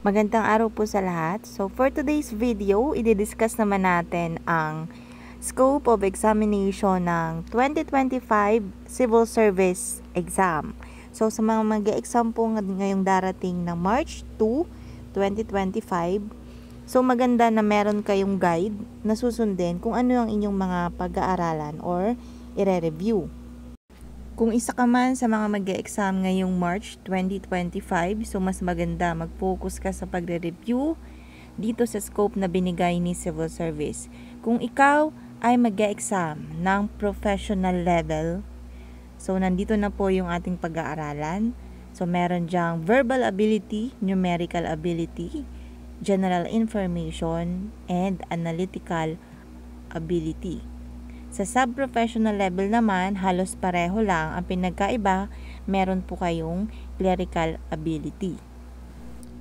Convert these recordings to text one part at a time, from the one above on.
Magandang araw po sa lahat. So for today's video, i-discuss naman natin ang scope of examination ng 2025 Civil Service Exam. So sa mga mag-e-exam po ngayong darating ng March 2, 2025, so maganda na meron kayong guide na susundin kung ano ang inyong mga pag-aaralan or ire-review. Kung isa ka man sa mga mag-e-exam ngayong March 2025, so mas maganda mag-focus ka sa pagre-review dito sa scope na binigay ni Civil Service. Kung ikaw ay mag-e-exam ng professional level, so nandito na po yung ating pag-aaralan. So meron diyang verbal ability, numerical ability, general information, and analytical ability. Sa sub-professional level naman, halos pareho lang. Ang pinagkaiba, meron po kayong clerical ability.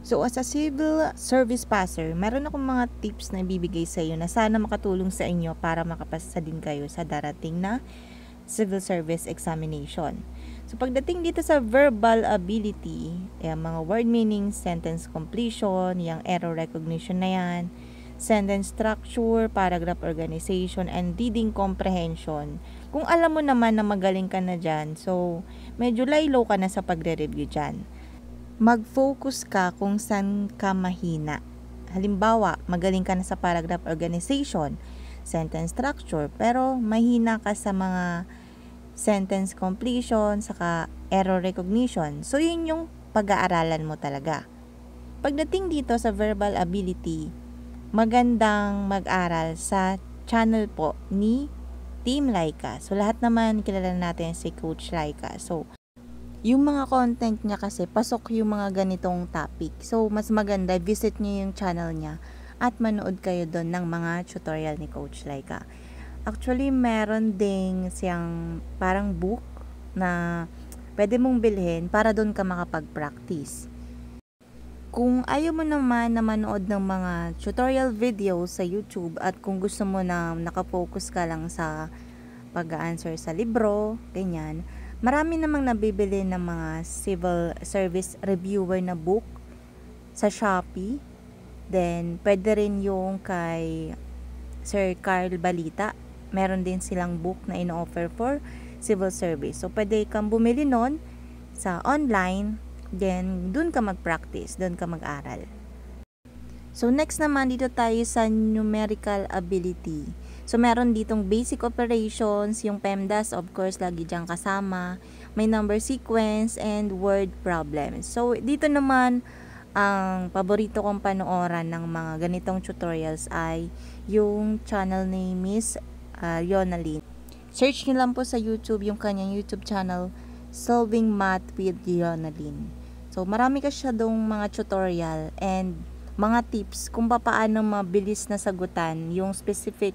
So as a civil service passer, meron akong mga tips na ibibigay sa iyo na sana makatulong sa inyo para makapasa din kayo sa darating na civil service examination. So pagdating dito sa verbal ability, mga word meaning, sentence completion, yung error recognition na yan, sentence structure, paragraph organization, and reading comprehension. Kung alam mo naman na magaling ka na dyan, so medyo laylo ka na sa pagre-review dyan. Mag-focus ka kung saan ka mahina. Halimbawa, magaling ka na sa paragraph organization, sentence structure, pero mahina ka sa mga sentence completion, saka error recognition. So yun yung pag-aaralan mo talaga. Pagdating dito sa verbal ability, magandang mag-aral sa channel po ni Team Laika. So, lahat naman kilala natin si Coach Laika. So, yung mga content niya kasi, pasok yung mga ganitong topic. So, mas maganda, visit niyo yung channel niya at manood kayo doon ng mga tutorial ni Coach Laika. Actually, meron ding siyang parang book na pwede mong bilhin para doon ka makapag-practice. Kung ayaw mo naman na manood ng mga tutorial videos sa YouTube at kung gusto mo na nakafocus ka lang sa pag-answer sa libro, ganyan, marami namang nabibili ng mga civil service reviewer na book sa Shopee. Then, pwede rin yung kay Sir Carl Balita. Meron din silang book na ino-offer for civil service. So, pwede kang bumili nun sa online. Then, dun ka mag-practice, dun ka mag-aral. So, next naman, dito tayo sa numerical ability. So, meron ditong basic operations, yung PEMDAS, of course, lagi dyan kasama. May number sequence and word problems. So, dito naman, ang paborito kong panooran ng mga ganitong tutorials ay yung channel ni Miss Yonalyn. Search nyo lang po sa YouTube yung kanyang YouTube channel, Solving Math with Yonalyn. So, marami ka siya dong mga tutorial and mga tips kung paano mabilis na sagutan yung specific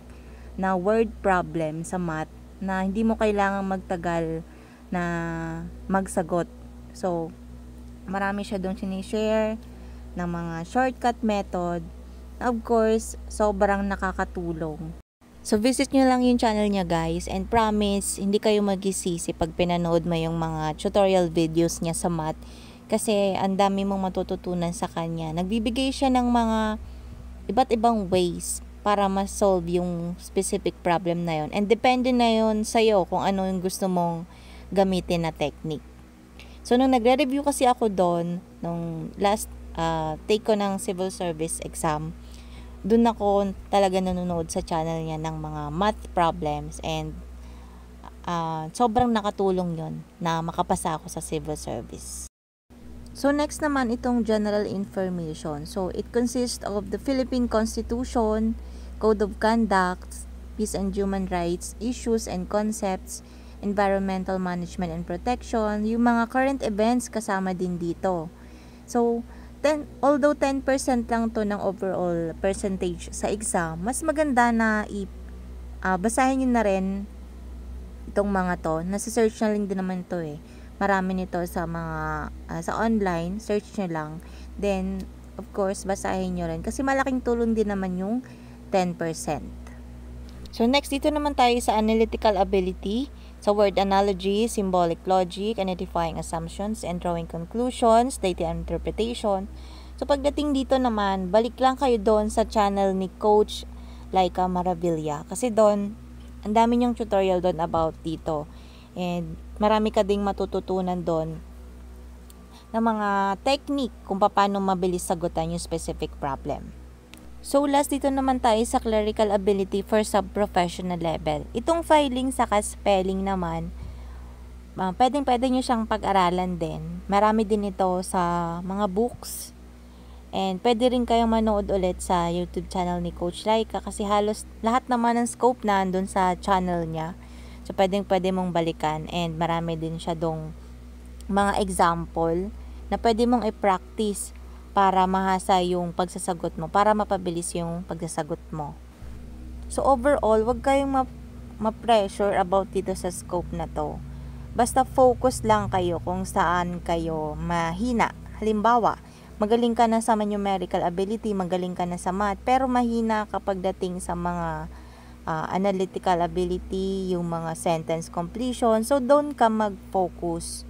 na word problem sa math na hindi mo kailangang magtagal na magsagot. So, marami siya dong sinishare ng mga shortcut method. Of course, sobrang nakakatulong. So, visit nyo lang yung channel niya, guys, and promise, hindi kayo magsisisi pag pinanood mo yung mga tutorial videos niya sa math. Kasi ang dami mong matututunan sa kanya. Nagbibigay siya ng mga iba't ibang ways para ma-solve yung specific problem na yon. And depende na yon sa'yo kung ano yung gusto mong gamitin na technique. So, nung nagre-review kasi ako doon, nung last take ko ng civil service exam, doon ako talaga nanonood sa channel niya ng mga math problems and sobrang nakatulong yon na makapasa ako sa civil service. So, next naman itong general information. So, it consists of the Philippine Constitution, Code of Conduct, Peace and Human Rights, Issues and Concepts, Environmental Management and Protection, yung mga current events kasama din dito. So, although 10% lang to ng overall percentage sa exam, mas maganda na basahin nyo na rin itong mga to. Nasa-search na lang din naman to eh. Marami nito sa mga sa online, search nyo lang. Then, of course, basahin nyo rin. Kasi malaking tulong din naman yung 10%. So, next, dito naman tayo sa analytical ability. Sa word analogy, symbolic logic, identifying assumptions, and drawing conclusions, data interpretation, So pagdating dito naman, balik lang kayo doon sa channel ni Coach Laika Maravilla. Kasi doon, ang dami niyong tutorial doon about dito. And marami ka ding matututunan doon ng mga technique kung paano mabilis sagutan yung specific problem. So last dito naman tayo sa clerical ability for sub-professional level. Itong filing saka spelling naman, pwede nyo siyang pag-aralan din. Marami din ito sa mga books. And pwede rin kayong manood ulit sa YouTube channel ni Coach Laika kasi halos lahat naman ng scope na andun sa channel niya. So pwede mong balikan and marami din siya dong mga example na pwede mong i-practice para mahasa yung pagsasagot mo, para mapabilis yung pagsasagot mo. So overall, wag kayong ma-pressure about dito sa scope na to. Basta focus lang kayo kung saan kayo mahina. Halimbawa, magaling ka na sa numerical ability, magaling ka na sa math, pero mahina kapag dating sa mga analytical ability, yung mga sentence completion. So, doon ka mag-focus.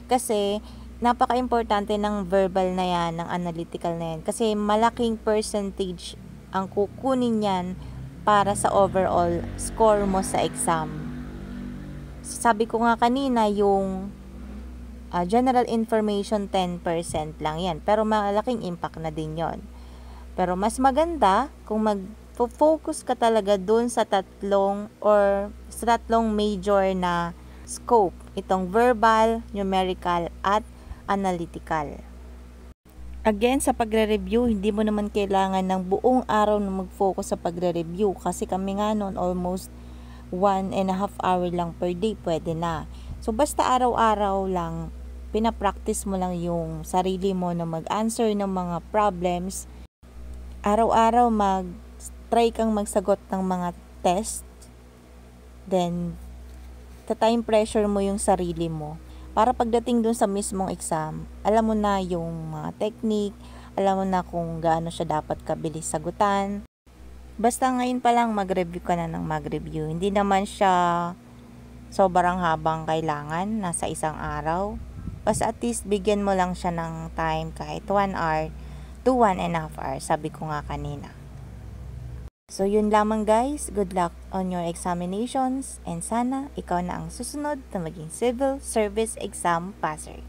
Kasi, napaka-importante ng verbal na yan, ng analytical na yan. Kasi, malaking percentage ang kukunin yan para sa overall score mo sa exam. Sabi ko nga kanina, yung general information 10% lang yan. Pero malaking impact na din yon. Pero mas maganda kung mag-focus ka talaga dun sa tatlong major na scope. Itong verbal, numerical, at analytical. Again, sa pagre-review, hindi mo naman kailangan ng buong araw na mag-focus sa pagre-review. Kasi kami nga noon almost 1.5 hour lang per day, pwede na. So, basta araw-araw lang, pinapractice mo lang yung sarili mo na mag-answer ng mga problems. Araw-araw try kang magsagot ng mga test. Then, time pressure mo yung sarili mo. Para pagdating dun sa mismong exam, alam mo na yung mga technique, alam mo na kung gaano siya dapat kabilis sagutan. Basta ngayon pa lang mag-review ka na ng mag-review. Hindi naman siya sobrang habang kailangan, nasa isang araw. Basta at least bigyan mo lang siya ng time kahit 1 hour to 1.5 hours, sabi ko nga kanina. So yun lamang guys, good luck on your examinations and sana ikaw na ang susunod na maging civil service exam passer.